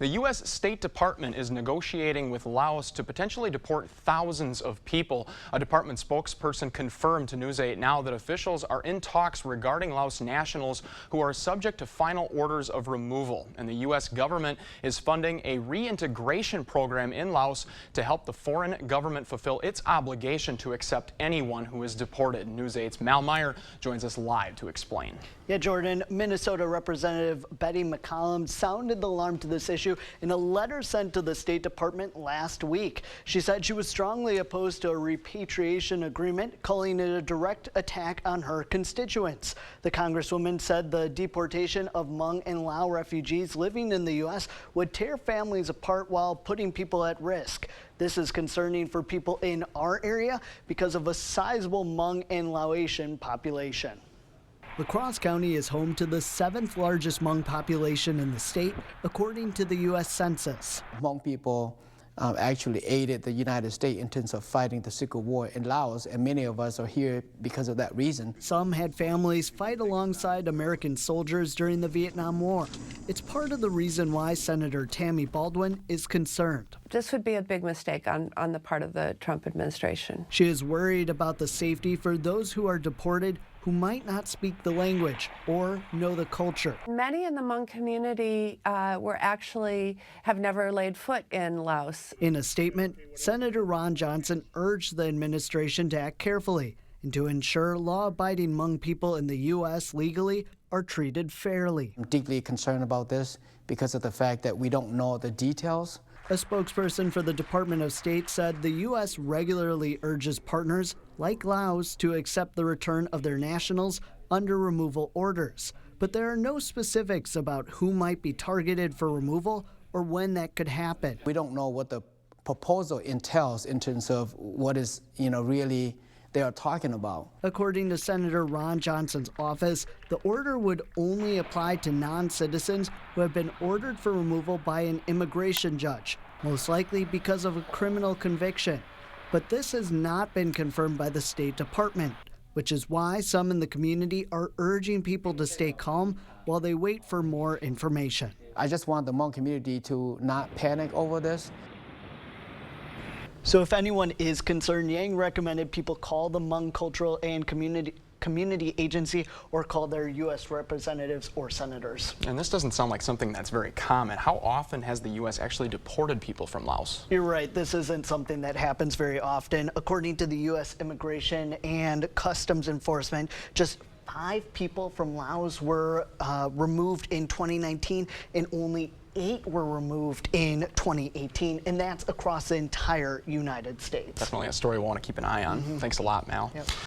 The U.S. State Department is negotiating with Laos to potentially deport thousands of people. A department spokesperson confirmed to News 8 Now that officials are in talks regarding Laos nationals who are subject to final orders of removal. And the U.S. government is funding a reintegration program in Laos to help the foreign government fulfill its obligation to accept anyone who is deported. News 8's Mal Meyer joins us live to explain. Yeah, Jordan, Minnesota Representative Betty McCollum sounded the alarm to this issue in a letter sent to the State Department last week. She said she was strongly opposed to a repatriation agreement, calling it a direct attack on her constituents. The Congresswoman said the deportation of Hmong and Lao refugees living in the U.S. would tear families apart while putting people at risk. This is concerning for people in our area because of a sizable Hmong and Laotian population. La Crosse County is home to the 7th largest Hmong population in the state, according to the U.S. Census. Hmong people actually aided the United States in terms of fighting the Civil War in Laos, and many of us are here because of that reason. Some had families fight alongside American soldiers during the Vietnam War. It's part of the reason why Senator Tammy Baldwin is concerned. This would be a big mistake on the part of the Trump administration. She is worried about the safety for those who are deported who might not speak the language or know the culture. Many in the Hmong community have never laid foot in Laos. In a statement, Senator Ron Johnson urged the administration to act carefully and to ensure law-abiding Hmong people in the U.S. legally are treated fairly. I'm deeply concerned about this because of the fact that we don't know the details. A spokesperson for the Department of State said the U.S. regularly urges partners like Laos to accept the return of their nationals under removal orders. But there are no specifics about who might be targeted for removal or when that could happen. We don't know what the proposal entails in terms of what is, really they are talking about. According to Senator Ron Johnson's office, the order would only apply to non-citizens who have been ordered for removal by an immigration judge, most likely because of a criminal conviction. But this has not been confirmed by the State Department, which is why some in the community are urging people to stay calm while they wait for more information. I just want the Hmong community to not panic over this. So if anyone is concerned, Yang recommended people call the Hmong Cultural and Community Agency or call their U.S. representatives or senators. And this doesn't sound like something that's very common. How often has the U.S. actually deported people from Laos? You're right. This isn't something that happens very often. According to the U.S. Immigration and Customs Enforcement, just 5 people from Laos were removed in 2019 and only 8 were removed in 2018, and that's across the entire United States. Definitely a story we'll want to keep an eye on. Thanks a lot, Mal. Yep.